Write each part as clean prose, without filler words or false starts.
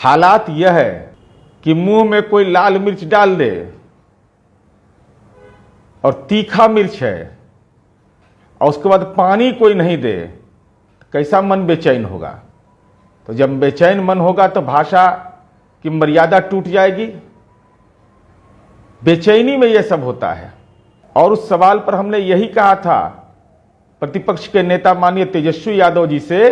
हालात यह है कि मुंह में कोई लाल मिर्च डाल दे और तीखा मिर्च है और उसके बाद पानी कोई नहीं दे, कैसा मन बेचैन होगा। तो जब बेचैन मन होगा तो भाषा की मर्यादा टूट जाएगी। बेचैनी में यह सब होता है। और उस सवाल पर हमने यही कहा था प्रतिपक्ष के नेता माननीय तेजस्वी यादव जी से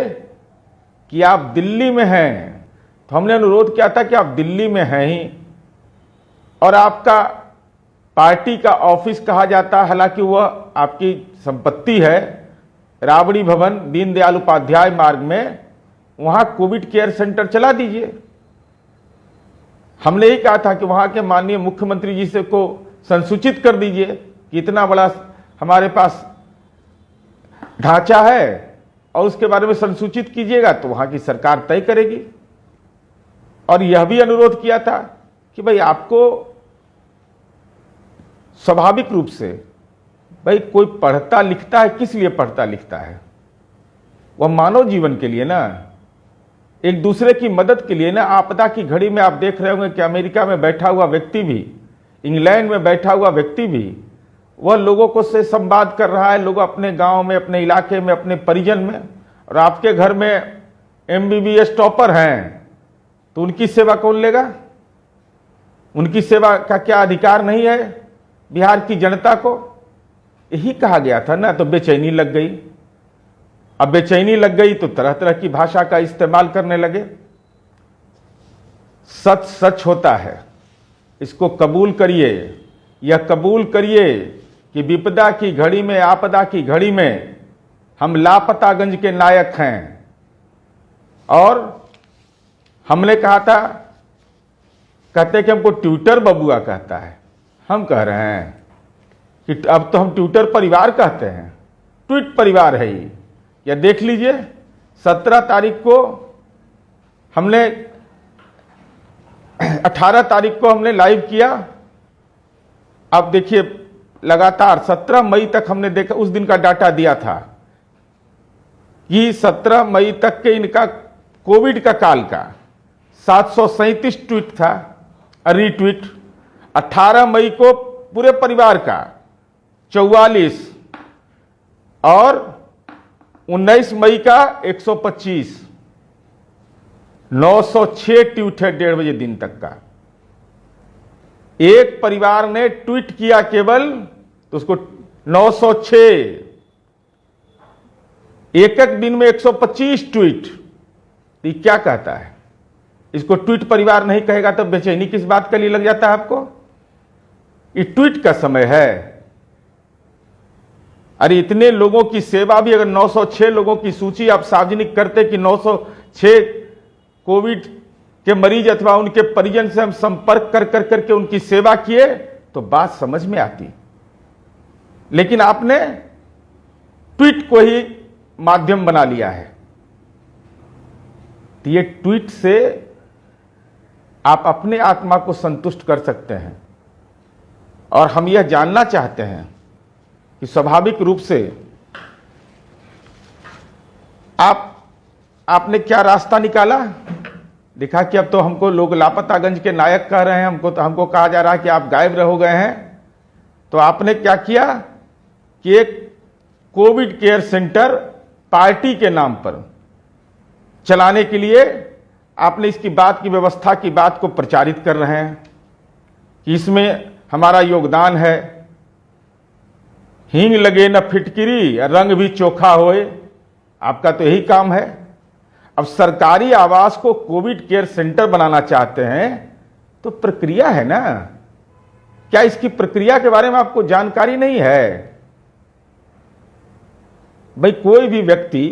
कि आप दिल्ली में हैं, तो हमने अनुरोध किया था कि आप दिल्ली में हैं ही और आपका पार्टी का ऑफिस कहा जाता है, हालांकि वह आपकी संपत्ति है, राबड़ी भवन दीनदयाल उपाध्याय मार्ग में, वहां कोविड केयर सेंटर चला दीजिए। हमने ही कहा था कि वहां के माननीय मुख्यमंत्री जी से को संसूचित कर दीजिए कि इतना बड़ा हमारे पास ढांचा है और उसके बारे में संसूचित कीजिएगा, तो वहां की सरकार तय करेगी। और यह भी अनुरोध किया था कि भाई आपको स्वाभाविक रूप से, भाई कोई पढ़ता लिखता है, किस लिए पढ़ता लिखता है? वह मानव जीवन के लिए ना, एक दूसरे की मदद के लिए ना। आपदा की घड़ी में आप देख रहे होंगे कि अमेरिका में बैठा हुआ व्यक्ति भी, इंग्लैंड में बैठा हुआ व्यक्ति भी, वह लोगों को से संवाद कर रहा है, लोग अपने गांव में, अपने इलाके में, अपने परिजन में। और आपके घर में MBBS टॉपर हैं तो उनकी सेवा कौन लेगा? उनकी सेवा का क्या अधिकार नहीं है बिहार की जनता को? यही कहा गया था ना। तो बेचैनी लग गई। अब बेचैनी लग गई तो तरह तरह की भाषा का इस्तेमाल करने लगे। सच सच होता है, इसको कबूल करिए। यह कबूल करिए कि विपदा की घड़ी में, आपदा की घड़ी में हम लापतागंज के नायक हैं। और हमने कहा था, कहते कि हमको ट्विटर बबुआ कहता है। हम कह रहे हैं कि अब तो हम ट्विटर परिवार कहते हैं, ट्वीट परिवार है ये। या देख लीजिए 17 तारीख को हमने, 18 तारीख को हमने लाइव किया। अब देखिए लगातार 17 मई तक हमने देखा, उस दिन का डाटा दिया था कि 17 मई तक के इनका कोविड का काल का 737 ट्वीट था, रीट्वीट। 18 मई को पूरे परिवार का 44 और 19 मई का 125, 906 ट्वीट है 1:30 बजे दिन तक का। एक परिवार ने ट्वीट किया केवल, तो उसको 906। एक एक दिन में 125 ट्वीट। ये क्या कहता है? इसको ट्वीट परिवार नहीं कहेगा तो बेचैनी किस बात के लिए लग जाता है आपको? ये ट्वीट का समय है। अरे इतने लोगों की सेवा भी, अगर 906 लोगों की सूची आप सार्वजनिक करते कि 906 कोविड के मरीज अथवा उनके परिजन से हम संपर्क कर करके उनकी सेवा किए, तो बात समझ में आती। लेकिन आपने ट्वीट को ही माध्यम बना लिया है। तो ये ट्वीट से आप अपने आत्मा को संतुष्ट कर सकते हैं। और हम यह जानना चाहते हैं कि स्वाभाविक रूप से आपने क्या रास्ता निकाला? देखा कि अब तो हमको लोग लापतागंज के नायक कह रहे हैं, हमको कहा जा रहा है कि आप गायब हो गए हैं। तो आपने क्या किया कि एक कोविड केयर सेंटर पार्टी के नाम पर चलाने के लिए आपने इसकी बात की व्यवस्था की बात को प्रचारित कर रहे हैं कि इसमें हमारा योगदान है। हींग लगे न फिटकिरी, रंग भी चोखा होए। आपका तो यही काम है। अब सरकारी आवास को कोविड केयर सेंटर बनाना चाहते हैं तो प्रक्रिया है ना। क्या इसकी प्रक्रिया के बारे में आपको जानकारी नहीं है? भाई कोई भी व्यक्ति,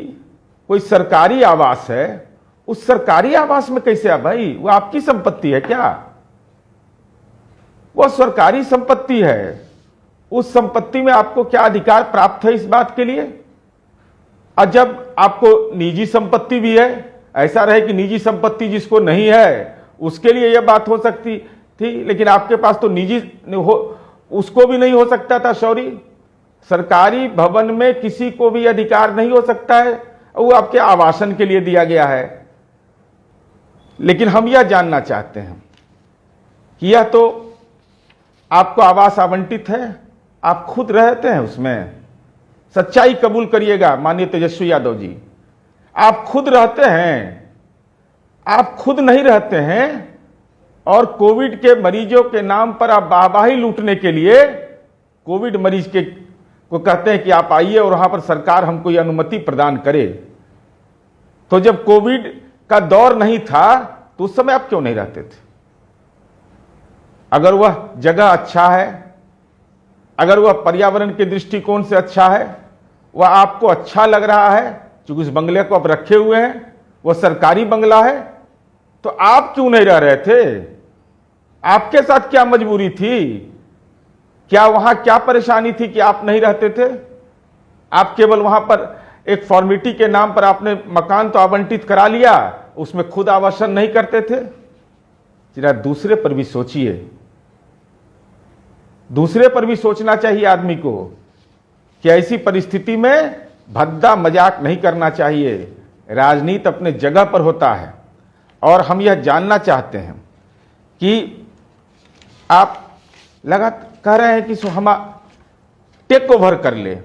कोई सरकारी आवास है, उस सरकारी आवास में कैसे आ? भाई वो आपकी संपत्ति है क्या? वो सरकारी संपत्ति है। उस संपत्ति में आपको क्या अधिकार प्राप्त है इस बात के लिए? और जब आपको निजी संपत्ति भी है, ऐसा रहे कि निजी संपत्ति जिसको नहीं है उसके लिए यह बात हो सकती थी, लेकिन आपके पास तो निजी हो, उसको भी नहीं हो सकता था। सॉरी, सरकारी भवन में किसी को भी अधिकार नहीं हो सकता है, वो आपके आवासन के लिए दिया गया है। लेकिन हम यह जानना चाहते हैं कि यह तो आपको आवास आवंटित है, आप खुद रहते हैं उसमें, सच्चाई कबूल करिएगा माननीय तेजस्वी यादव जी, आप खुद रहते हैं, आप खुद नहीं रहते हैं और कोविड के मरीजों के नाम पर आप वाहवाही लूटने के लिए कोविड मरीज के को कहते हैं कि आप आइए और वहां पर सरकार हमको यह अनुमति प्रदान करे। तो जब कोविड का दौर नहीं था तो उस समय आप क्यों नहीं रहते थे? अगर वह जगह अच्छा है, अगर वह पर्यावरण के दृष्टिकोण से अच्छा है, वह आपको अच्छा लग रहा है, क्योंकि उस बंगले को आप रखे हुए हैं, वह सरकारी बंगला है, तो आप क्यों नहीं रह रहे थे? आपके साथ क्या मजबूरी थी? क्या वहां क्या परेशानी थी कि आप नहीं रहते थे? आप केवल वहां पर एक फॉर्मेलिटी के नाम पर आपने मकान तो आवंटित करा लिया, उसमें खुद आवासन नहीं करते थे? जरा दूसरे पर भी सोचिए, दूसरे पर भी सोचना चाहिए आदमी को कि ऐसी परिस्थिति में भद्दा मजाक नहीं करना चाहिए। राजनीति अपने जगह पर होता है और हम यह जानना चाहते हैं कि आप लगातार कह रहे हैं कि हम टेक ओवर कर ले।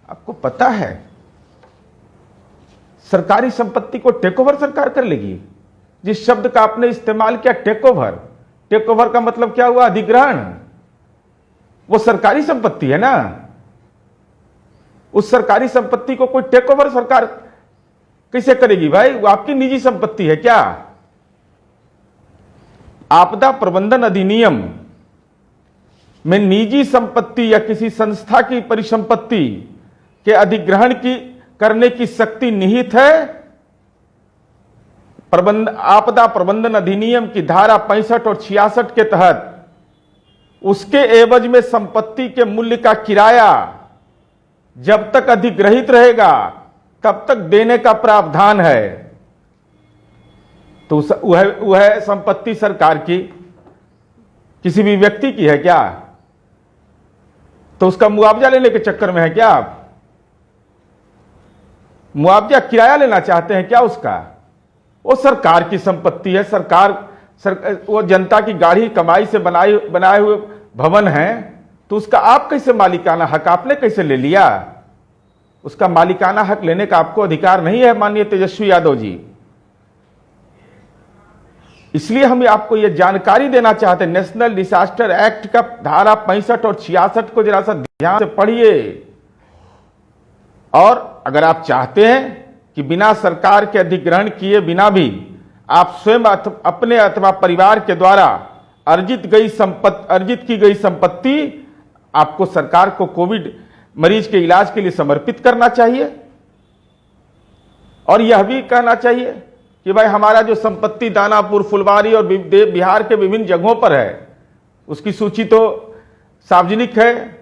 आपको पता है सरकारी संपत्ति को टेक ओवर सरकार कर लेगी? जिस शब्द का आपने इस्तेमाल किया टेक ओवर, टेक ओवर का मतलब क्या हुआ? अधिग्रहण। वो सरकारी संपत्ति है ना, उस सरकारी संपत्ति को कोई टेक ओवर सरकार कैसे करेगी भाई? वो आपकी निजी संपत्ति है क्या? आपदा प्रबंधन अधिनियम में निजी संपत्ति या किसी संस्था की परिसंपत्ति के अधिग्रहण की करने की शक्ति निहित है। आपदा प्रबंधन अधिनियम की धारा 65 और 66 के तहत उसके एवज में संपत्ति के मूल्य का किराया जब तक अधिग्रहित रहेगा तब तक देने का प्रावधान है। तो वह संपत्ति सरकार की, किसी भी व्यक्ति की है क्या? तो उसका मुआवजा लेने के चक्कर में है क्या आप? मुआवजा किराया लेना चाहते हैं क्या उसका? वो सरकार की संपत्ति है। वो जनता की गाढ़ी कमाई से बनाए हुए भवन है, तो उसका आप कैसे मालिकाना हक आपने कैसे ले लिया? उसका मालिकाना हक लेने का आपको अधिकार नहीं है माननीय तेजस्वी यादव जी। इसलिए हम आपको यह जानकारी देना चाहते हैं, नेशनल डिजास्टर एक्ट का धारा 65 और 66 को जरा सा ध्यान से पढ़िए। और अगर आप चाहते हैं कि बिना सरकार के अधिग्रहण किए बिना भी आप स्वयं अपने अथवा परिवार के द्वारा अर्जित की गई संपत्ति आपको सरकार को कोविड मरीज के इलाज के लिए समर्पित करना चाहिए। और यह भी कहना चाहिए कि भाई हमारा जो संपत्ति दानापुर, फुलवारी और बिहार के विभिन्न जगहों पर है, उसकी सूची तो सार्वजनिक है।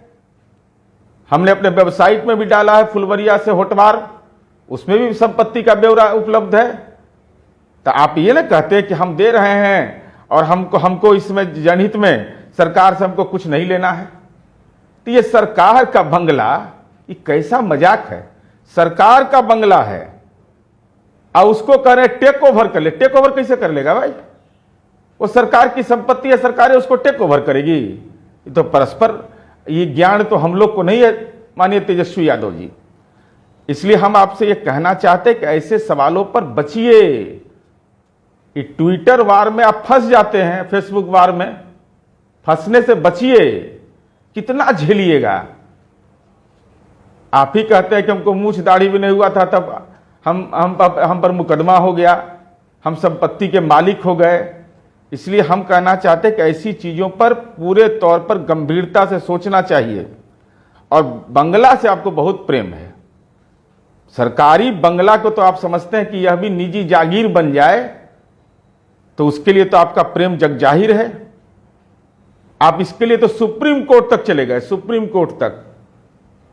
हमने अपने वेबसाइट में भी डाला है, फुलवरिया से होटवार, उसमें भी संपत्ति का ब्यौरा उपलब्ध है। तो आप ये ना कहते हैं कि हम दे रहे हैं और हमको इसमें जनहित में सरकार से हमको कुछ नहीं लेना है। तो ये सरकार का बंगला, ये कैसा मजाक है? सरकार का बंगला है और उसको कह रहे टेक ओवर कर ले। टेक ओवर कैसे कर लेगा भाई? वो सरकार की संपत्ति है, सरकार उसको टेक ओवर करेगी? ये तो परस्पर, ये ज्ञान तो हम लोग को नहीं है माननीय तेजस्वी यादव जी। इसलिए हम आपसे ये कहना चाहते हैं कि ऐसे सवालों पर बचिए। कि ट्विटर वार में आप फंस जाते हैं, फेसबुक वार में फंसने से बचिए। कितना झेलिएगा? आप ही कहते हैं कि हमको मूछ दाढ़ी भी नहीं हुआ था तब हम पर मुकदमा हो गया, हम संपत्ति के मालिक हो गए। इसलिए हम कहना चाहते हैं कि ऐसी चीजों पर पूरे तौर पर गंभीरता से सोचना चाहिए। और बंगला से आपको बहुत प्रेम है, सरकारी बंगला को तो आप समझते हैं कि यह भी निजी जागीर बन जाए, तो उसके लिए तो आपका प्रेम जग जाहिर है। आप इसके लिए तो सुप्रीम कोर्ट तक चले गए, सुप्रीम कोर्ट तक।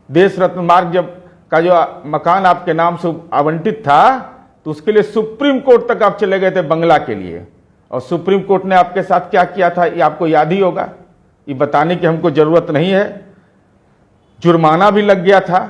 देश रत्न मार्ग जब का जो मकान आपके नाम से आवंटित था, तो उसके लिए सुप्रीम कोर्ट तक आप चले गए थे बंगला के लिए। और सुप्रीम कोर्ट ने आपके साथ क्या किया था ये आपको याद ही होगा, ये बताने की हमको जरूरत नहीं है। जुर्माना भी लग गया था।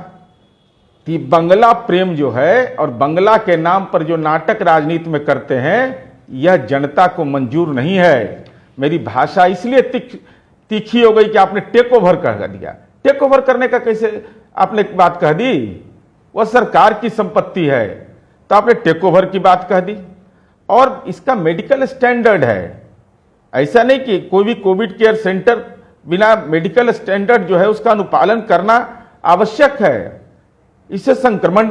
कि बंगला प्रेम जो है और बंगला के नाम पर जो नाटक राजनीति में करते हैं, यह जनता को मंजूर नहीं है। मेरी भाषा इसलिए तीखी हो गई कि आपने टेक ओवर कर दिया। टेक ओवर करने का कैसे आपने बात कह दी? वह सरकार की संपत्ति है तो आपने टेक ओवर की बात कह दी। और इसका मेडिकल स्टैंडर्ड है, ऐसा नहीं कि कोई भी कोविड केयर सेंटर बिना मेडिकल स्टैंडर्ड जो है उसका अनुपालन करना आवश्यक है। इससे संक्रमण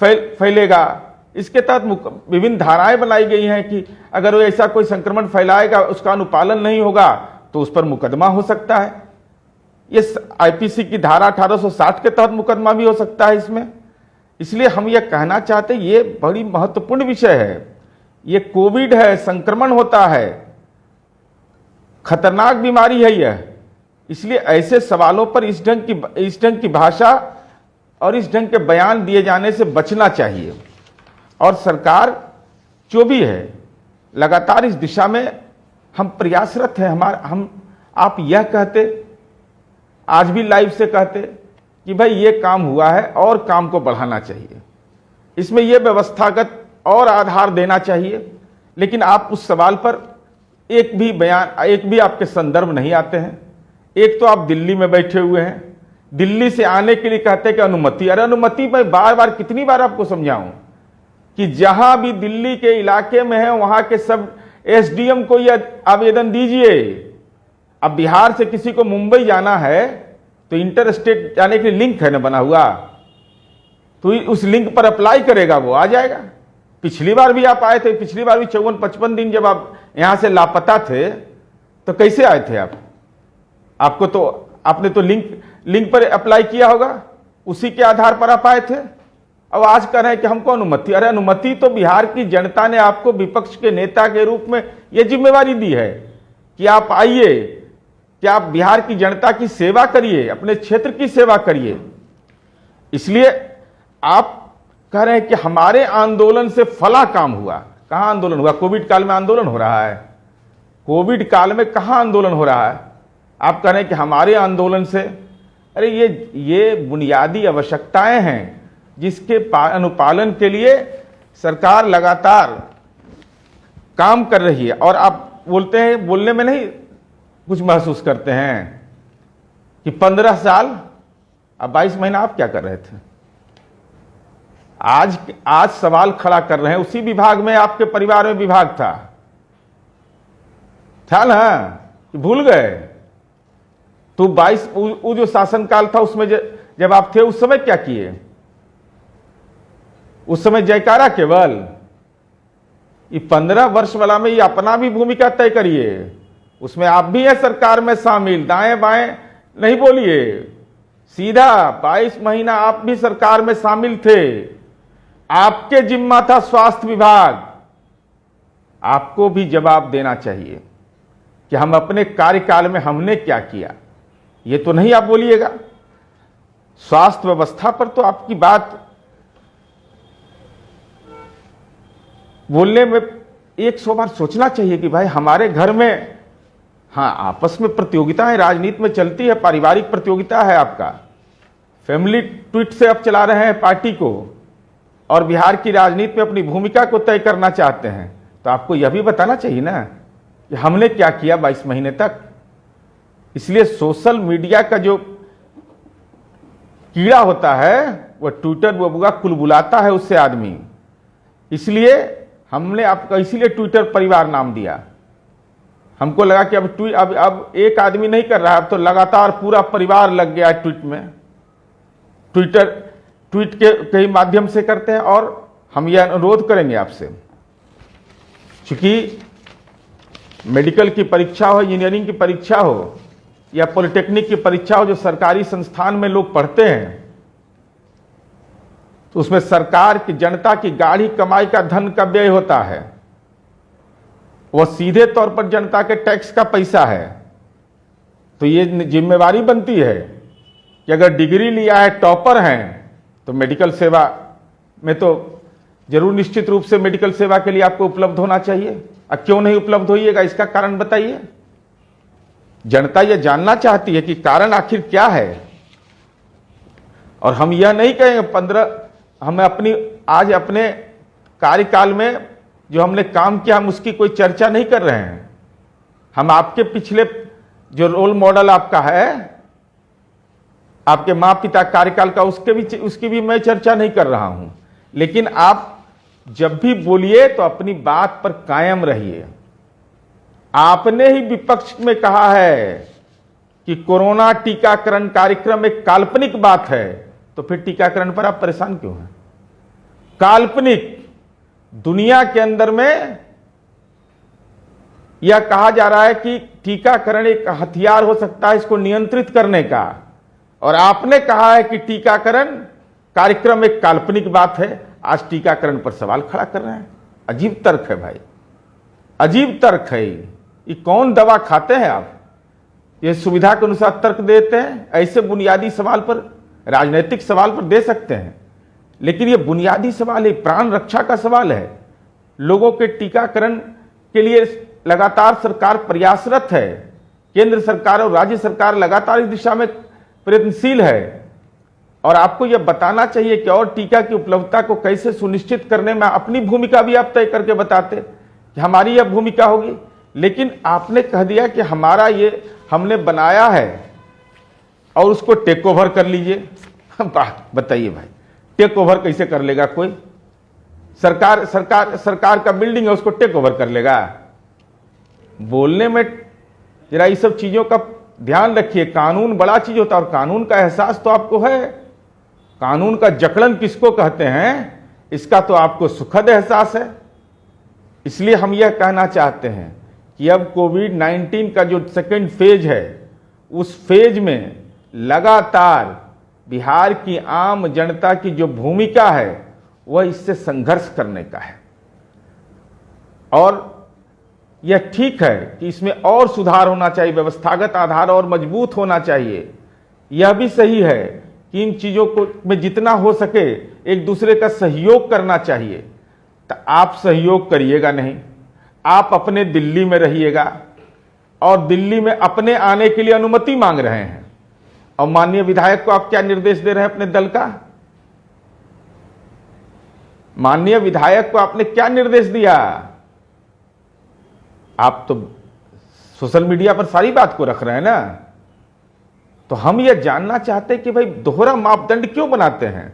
फैलेगा। इसके तहत विभिन्न धाराएं बनाई गई हैं कि अगर वो ऐसा कोई संक्रमण फैलाएगा, उसका अनुपालन नहीं होगा तो उस पर मुकदमा हो सकता है। ये आईपीसी की धारा 1860 के तहत मुकदमा भी हो सकता है इसमें। इसलिए हम ये कहना चाहते हैं, ये बड़ी महत्वपूर्ण विषय है। ये कोविड है, संक्रमण होता है, खतरनाक बीमारी है यह। इसलिए ऐसे सवालों पर इस ढंग की भाषा और इस ढंग के बयान दिए जाने से बचना चाहिए। और सरकार जो भी है, लगातार इस दिशा में हम प्रयासरत हैं। आप यह कहते, आज भी लाइव से कहते कि भाई ये काम हुआ है और काम को बढ़ाना चाहिए, इसमें यह व्यवस्थागत और आधार देना चाहिए। लेकिन आप उस सवाल पर एक भी बयान, एक भी आपके संदर्भ नहीं आते हैं। एक तो आप दिल्ली में बैठे हुए हैं, दिल्ली से आने के लिए कहते हैं कि अनुमति। अरे अनुमति मैं बार बार कितनी बार आपको समझाऊं कि जहां भी दिल्ली के इलाके में है वहां के सब एसडीएम को यह आवेदन दीजिए। अब बिहार से किसी को मुंबई जाना है तो इंटर स्टेट जाने के लिए लिंक है ना बना हुआ, तो उस लिंक पर अप्लाई करेगा, वो आ जाएगा। पिछली बार भी आप आए थे, पिछली बार भी 54-55 दिन जब आप यहां से लापता थे तो कैसे आए थे आप? आपने तो लिंक पर अप्लाई किया होगा, उसी के आधार पर आप आए थे। अब आज कह रहे हैं कि हमको अनुमति। अरे अनुमति तो बिहार की जनता ने आपको विपक्ष के नेता के रूप में यह जिम्मेवारी दी है कि आप आइए, कि आप बिहार की जनता की सेवा करिए, अपने क्षेत्र की सेवा करिए। इसलिए आप कह रहे हैं कि हमारे आंदोलन से फला काम हुआ। कहां आंदोलन हुआ? कोविड काल में आंदोलन हो रहा है। कोविड काल में कहां आंदोलन हो रहा है? आप कह रहे हैं कि हमारे आंदोलन से। अरे ये बुनियादी आवश्यकताएं हैं जिसके अनुपालन के लिए सरकार लगातार काम कर रही है। और आप बोलते हैं, बोलने में नहीं कुछ महसूस करते हैं कि 15 साल, अब 22 महीना आप क्या कर रहे थे? आज सवाल खड़ा कर रहे हैं। उसी विभाग में आपके परिवार में विभाग था ना, कि भूल गए? तो 22 वो जो शासनकाल था उसमें जब आप थे उस समय क्या किए? उस समय जयकारा केवल? ये 15 वर्ष वाला में ये अपना भी भूमिका तय करिए। उसमें आप भी हैं सरकार में शामिल, दाएं बाएं नहीं बोलिए, सीधा 22 महीना आप भी सरकार में शामिल थे। आपके जिम्मा था स्वास्थ्य विभाग। आपको भी जवाब देना चाहिए कि हम अपने कार्यकाल में हमने क्या किया। ये तो नहीं आप बोलिएगा। स्वास्थ्य व्यवस्था पर तो आपकी बात बोलने में 100 बार सोचना चाहिए कि भाई हमारे घर में, हाँ आपस में प्रतियोगिता है, राजनीति में चलती है, पारिवारिक प्रतियोगिता है आपका। फैमिली ट्वीट से आप चला रहे हैं पार्टी को और बिहार की राजनीति में अपनी भूमिका को तय करना चाहते हैं, तो आपको यह भी बताना चाहिए ना कि हमने क्या किया 22 महीने तक। इसलिए सोशल मीडिया का जो कीड़ा होता है वह ट्विटर बबुआ कुलबुलाता है उससे आदमी। इसलिए हमने आपका इसीलिए ट्विटर परिवार नाम दिया। हमको लगा कि अब एक आदमी नहीं कर रहा है, अब तो लगातार पूरा परिवार लग गया है ट्वीट में। ट्वीट के माध्यम से करते हैं। और हम यह अनुरोध करेंगे आपसे, चूंकि मेडिकल की परीक्षा हो, इंजीनियरिंग की परीक्षा हो या पॉलिटेक्निक की परीक्षा हो, जो सरकारी संस्थान में लोग पढ़ते हैं, तो उसमें सरकार की, जनता की गाढ़ी कमाई का धन का व्यय होता है। वह सीधे तौर पर जनता के टैक्स का पैसा है। तो ये जिम्मेवारी बनती है कि अगर डिग्री लिया है, टॉपर हैं, तो मेडिकल सेवा में तो जरूर निश्चित रूप से मेडिकल सेवा के लिए आपको उपलब्ध होना चाहिए। अब क्यों नहीं उपलब्ध होइएगा, इसका कारण बताइए। जनता यह जानना चाहती है कि कारण आखिर क्या है। और हम यह नहीं कहेंगे हम आज अपने कार्यकाल में जो हमने काम किया हम उसकी कोई चर्चा नहीं कर रहे हैं। हम आपके पिछले जो रोल मॉडल आपका है, आपके माँ पिता कार्यकाल का, उसकी भी मैं चर्चा नहीं कर रहा हूं। लेकिन आप जब भी बोलिए तो अपनी बात पर कायम रहिए। आपने ही विपक्ष में कहा है कि कोरोना टीकाकरण कार्यक्रम एक काल्पनिक बात है, तो फिर टीकाकरण पर आप परेशान क्यों हैं? काल्पनिक दुनिया के अंदर में यह कहा जा रहा है कि टीकाकरण एक हथियार हो सकता है इसको नियंत्रित करने का, और आपने कहा है कि टीकाकरण कार्यक्रम एक काल्पनिक बात है। आज टीकाकरण पर सवाल खड़ा कर रहे हैं। अजीब तर्क है भाई, अजीब तर्क है। ये कौन दवा खाते हैं आप? ये सुविधा के अनुसार तर्क देते हैं। ऐसे बुनियादी सवाल पर, राजनीतिक सवाल पर दे सकते हैं, लेकिन ये बुनियादी सवाल है, प्राण रक्षा का सवाल है। लोगों के टीकाकरण के लिए लगातार सरकार प्रयासरत है। केंद्र सरकार और राज्य सरकार लगातार इस दिशा में प्रयत्नशील है, और आपको यह बताना चाहिए कि और टीका की उपलब्धता को कैसे सुनिश्चित करने में अपनी भूमिका भी आप तय करके बताते कि हमारी यह भूमिका होगी। लेकिन आपने कह दिया कि हमारा ये हमने बनाया है और उसको टेक ओवर कर लीजिए। बात बताइए भाई, टेक ओवर कैसे कर लेगा कोई? सरकार का बिल्डिंग है, उसको टेक ओवर कर लेगा? बोलने में जरा ये सब चीजों का ध्यान रखिए। कानून बड़ा चीज होता है, और कानून का एहसास तो आपको है। कानून का जकड़न किसको कहते हैं, इसका तो आपको सुखद एहसास है। इसलिए हम यह कहना चाहते हैं कि अब कोविड-19 का जो सेकेंड फेज है, उस फेज में लगातार बिहार की आम जनता की जो भूमिका है वह इससे संघर्ष करने का है। और यह ठीक है कि इसमें और सुधार होना चाहिए, व्यवस्थागत आधार और मजबूत होना चाहिए। यह भी सही है कि इन चीजों को में जितना हो सके एक दूसरे का सहयोग करना चाहिए। तो आप सहयोग करिएगा नहीं, आप अपने दिल्ली में रहिएगा, और दिल्ली में अपने आने के लिए अनुमति मांग रहे हैं। और माननीय विधायक को आप क्या निर्देश दे रहे हैं अपने दल का? माननीय विधायक को आपने क्या निर्देश दिया? आप तो सोशल मीडिया पर सारी बात को रख रहे हैं ना। तो हम यह जानना चाहते हैं कि भाई दोहरा मापदंड क्यों बनाते हैं?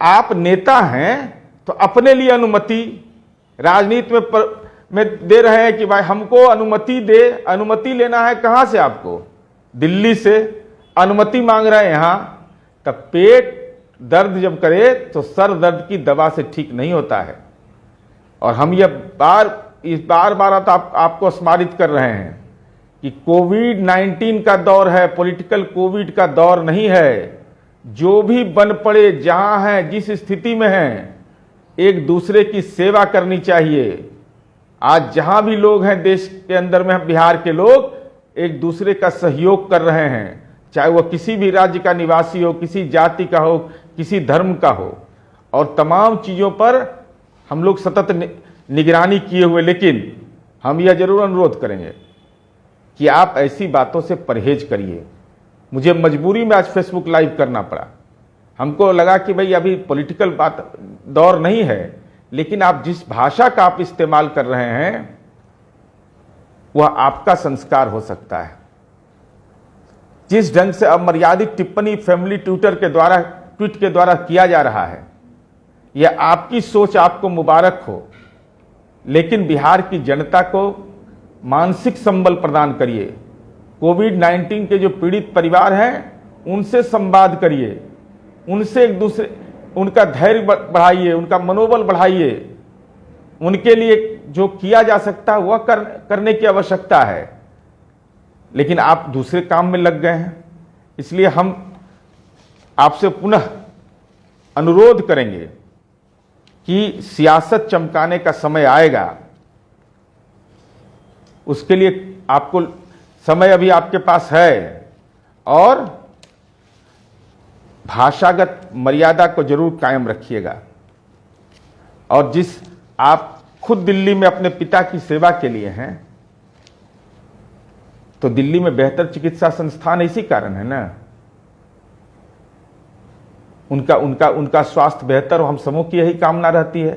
आप नेता हैं तो अपने लिए अनुमति राजनीति में दे रहे हैं कि भाई हमको अनुमति दे। अनुमति लेना है कहां से? आपको दिल्ली से अनुमति मांग रहे हैं यहां। तब पेट दर्द जब करे तो सर दर्द की दवा से ठीक नहीं होता है। और हम यह बार बार आपको स्मरित कर रहे हैं कि कोविड-19 का दौर है, पॉलिटिकल कोविड का दौर नहीं है। जो भी बन पड़े, जहां हैं, जिस स्थिति में हैं, एक दूसरे की सेवा करनी चाहिए। आज जहां भी लोग हैं देश के अंदर में, बिहार के लोग एक दूसरे का सहयोग कर रहे हैं, चाहे वह किसी भी राज्य का निवासी हो, किसी जाति का हो, किसी धर्म का हो। और तमाम चीजों पर हम लोग सतत निगरानी किए हुए। लेकिन हम यह जरूर अनुरोध करेंगे कि आप ऐसी बातों से परहेज करिए। मुझे मजबूरी में आज फेसबुक लाइव करना पड़ा। हमको लगा कि भाई अभी पॉलिटिकल बात दौर नहीं है, लेकिन आप जिस भाषा का आप इस्तेमाल कर रहे हैं वह आपका संस्कार हो सकता है। जिस ढंग से अमर्यादित टिप्पणी फैमिली ट्वीट के द्वारा किया जा रहा है, यह आपकी सोच, आपको मुबारक हो। लेकिन बिहार की जनता को मानसिक संबल प्रदान करिए। कोविड-19 के जो पीड़ित परिवार हैं उनसे संवाद करिए, उनसे एक दूसरे, उनका धैर्य बढ़ाइए, उनका मनोबल बढ़ाइए। उनके लिए जो किया जा सकता है वह करने की आवश्यकता है। लेकिन आप दूसरे काम में लग गए हैं। इसलिए हम आपसे पुनः अनुरोध करेंगे कि सियासत चमकाने का समय आएगा। उसके लिए आपको समय अभी आपके पास है, और भाषागत मर्यादा को जरूर कायम रखिएगा। और जिस आप खुद दिल्ली में अपने पिता की सेवा के लिए हैं, तो दिल्ली में बेहतर चिकित्सा संस्थान इसी कारण है ना। उनका स्वास्थ्य बेहतर हो, हम समूह की यही कामना रहती है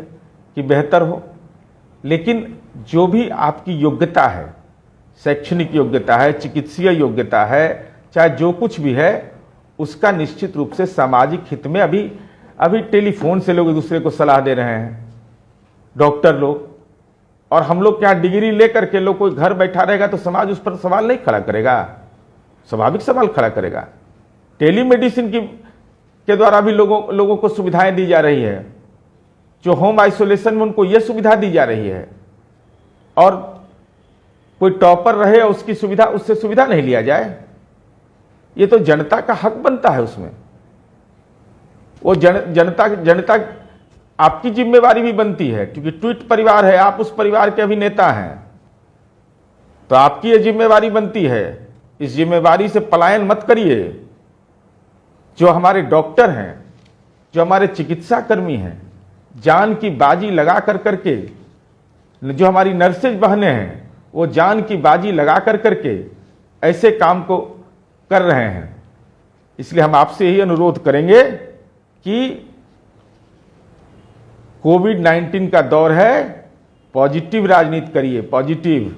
कि बेहतर हो। लेकिन जो भी आपकी योग्यता है, शैक्षणिक योग्यता है, चिकित्सीय योग्यता है, चाहे जो कुछ भी है, उसका निश्चित रूप से सामाजिक हित में अभी टेलीफोन से लोग एक दूसरे को सलाह दे रहे हैं, डॉक्टर लोग। और हम लोग क्या डिग्री लेकर के लोग कोई घर बैठा रहेगा तो समाज उस पर सवाल नहीं खड़ा करेगा, स्वाभाविक सवाल खड़ा करेगा। टेलीमेडिसिन के द्वारा भी लोगों को सुविधाएं दी जा रही है, जो होम आइसोलेशन में उनको यह सुविधा दी जा रही है, और कोई टॉपर रहे और उससे सुविधा नहीं लिया जाए। ये तो जनता का हक बनता है, उसमें वो जनता आपकी जिम्मेवारी भी बनती है, क्योंकि ट्वीट परिवार है, आप उस परिवार के अभिनेता हैं, तो आपकी ये जिम्मेवारी बनती है। इस जिम्मेवारी से पलायन मत करिए। जो हमारे डॉक्टर हैं, जो हमारे चिकित्सा कर्मी हैं, जान की बाजी लगा करके, जो हमारी नर्सेज बहनें हैं, वो जान की बाजी लगा करके ऐसे काम को कर रहे हैं। इसलिए हम आपसे यही अनुरोध करेंगे कि कोविड-19 का दौर है, पॉजिटिव राजनीति करिए, पॉजिटिव।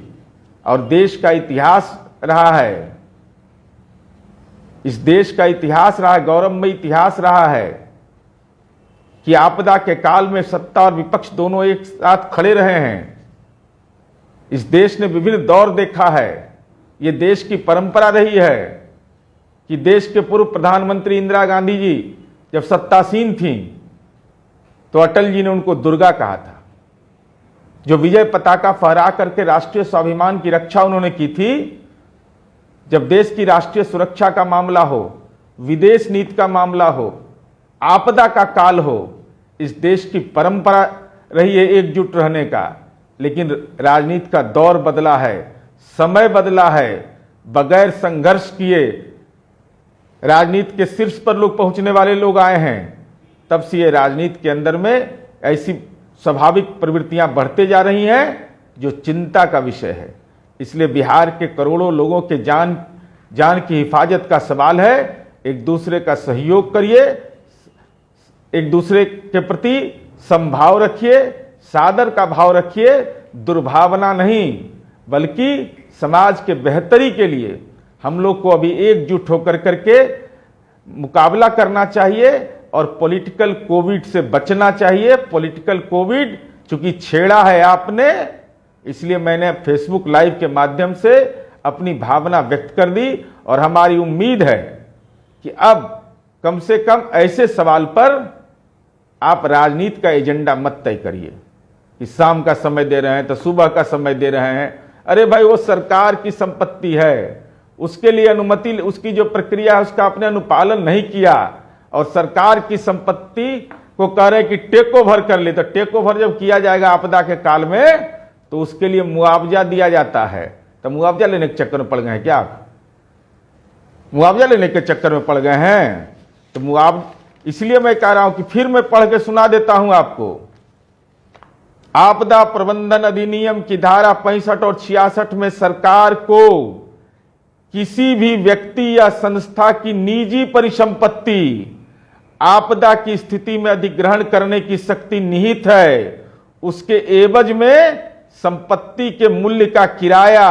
और देश का इतिहास रहा है, इस देश का इतिहास रहा है, गौरवमय इतिहास रहा है कि आपदा के काल में सत्ता और विपक्ष दोनों एक साथ खड़े रहे हैं। इस देश ने विभिन्न दौर देखा है। ये देश की परंपरा रही है कि देश के पूर्व प्रधानमंत्री इंदिरा गांधी जी जब सत्तासीन थी तो अटल जी ने उनको दुर्गा कहा था। जो विजय पताका फहरा करके राष्ट्रीय स्वाभिमान की रक्षा उन्होंने की थी। जब देश की राष्ट्रीय सुरक्षा का मामला हो, विदेश नीति का मामला हो, आपदा का काल हो, इस देश की परंपरा रही है एकजुट रहने का। लेकिन राजनीति का दौर बदला है, समय बदला है। बगैर संघर्ष किए राजनीति के शीर्ष पर लोग पहुंचने वाले लोग आए हैं। तब से ये राजनीति के अंदर में ऐसी स्वाभाविक प्रवृत्तियां बढ़ते जा रही हैं जो चिंता का विषय है। इसलिए बिहार के करोड़ों लोगों के जान की हिफाजत का सवाल है। एक दूसरे का सहयोग करिए, एक दूसरे के प्रति समभाव रखिए, सादर का भाव रखिए, दुर्भावना नहीं, बल्कि समाज के बेहतरी के लिए हम लोग को अभी एकजुट होकर करके मुकाबला करना चाहिए और पॉलिटिकल कोविड से बचना चाहिए। पॉलिटिकल कोविड चूंकि छेड़ा है आपने, इसलिए मैंने फेसबुक लाइव के माध्यम से अपनी भावना व्यक्त कर दी। और हमारी उम्मीद है कि अब कम से कम ऐसे सवाल पर आप राजनीति का एजेंडा मत तय करिए कि शाम का समय दे रहे हैं तो सुबह का समय दे रहे हैं। अरे भाई, वो सरकार की संपत्ति है, उसके लिए अनुमति, उसकी जो प्रक्रिया है उसका आपने अनुपालन नहीं किया और सरकार की संपत्ति को कह रहे कि टेक ओवर कर ले। तो टेक ओवर जब किया जाएगा आपदा के काल में तो उसके लिए मुआवजा दिया जाता है। तो मुआवजा लेने के चक्कर में पड़ गए हैं क्या आप? मुआवजा लेने के चक्कर में पड़ गए हैं तो इसलिए मैं कह रहा हूं कि फिर मैं पढ़ के सुना देता हूं आपको। आपदा प्रबंधन अधिनियम की धारा 65 और 66 में सरकार को किसी भी व्यक्ति या संस्था की निजी परिसंपत्ति आपदा की स्थिति में अधिग्रहण करने की शक्ति निहित है। उसके एवज में संपत्ति के मूल्य का किराया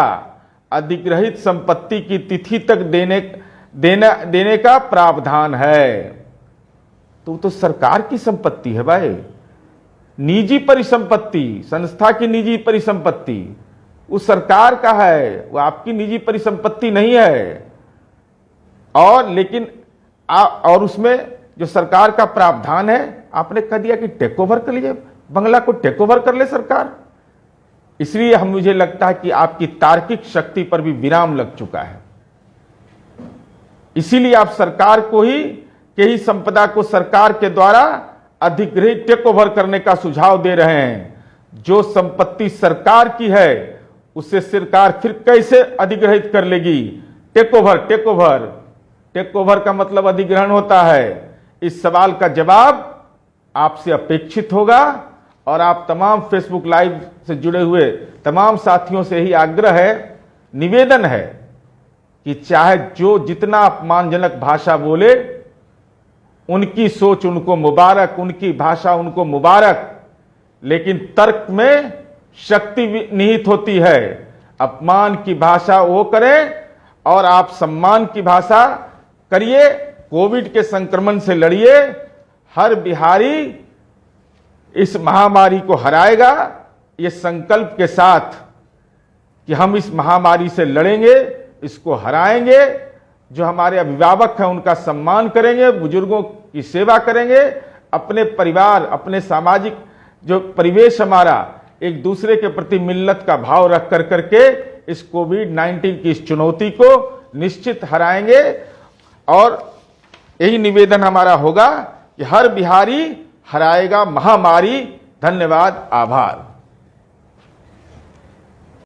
अधिग्रहित संपत्ति की तिथि तक देने का प्रावधान है। तो सरकार की संपत्ति है भाई, निजी परिसंपत्ति, संस्था की निजी परिसंपत्ति उस सरकार का है, वो आपकी निजी परिसंपत्ति नहीं है। और लेकिन और उसमें जो सरकार का प्रावधान है, आपने कह दिया कि टेक ओवर कर लीजिए, बंगला को टेक ओवर कर ले सरकार। इसलिए मुझे लगता है कि आपकी तार्किक शक्ति पर भी विराम लग चुका है। इसीलिए आप सरकार को ही संपदा को सरकार के द्वारा अधिग्रहित टेक ओवर करने का सुझाव दे रहे हैं। जो संपत्ति सरकार की है उससे सरकार फिर कैसे अधिग्रहित कर लेगी? टेक ओवर का मतलब अधिग्रहण होता है। इस सवाल का जवाब आपसे अपेक्षित होगा और आप तमाम फेसबुक लाइव से जुड़े हुए तमाम साथियों से ही आग्रह है, निवेदन है कि चाहे जो जितना अपमानजनक भाषा बोले, उनकी सोच उनको मुबारक, उनकी भाषा उनको मुबारक, लेकिन तर्क में शक्ति निहित होती है। अपमान की भाषा वो करें और आप सम्मान की भाषा करिए। कोविड के संक्रमण से लड़िए। हर बिहारी इस महामारी को हराएगा, ये संकल्प के साथ कि हम इस महामारी से लड़ेंगे, इसको हराएंगे। जो हमारे अभिभावक हैं उनका सम्मान करेंगे, बुजुर्गों की सेवा करेंगे, अपने परिवार, अपने सामाजिक जो परिवेश हमारा, एक दूसरे के प्रति मिल्लत का भाव रख कर करके इस कोविड-19 की इस चुनौती को निश्चित हराएंगे। और यही निवेदन हमारा होगा कि हर बिहारी हराएगा महामारी। धन्यवाद, आभार।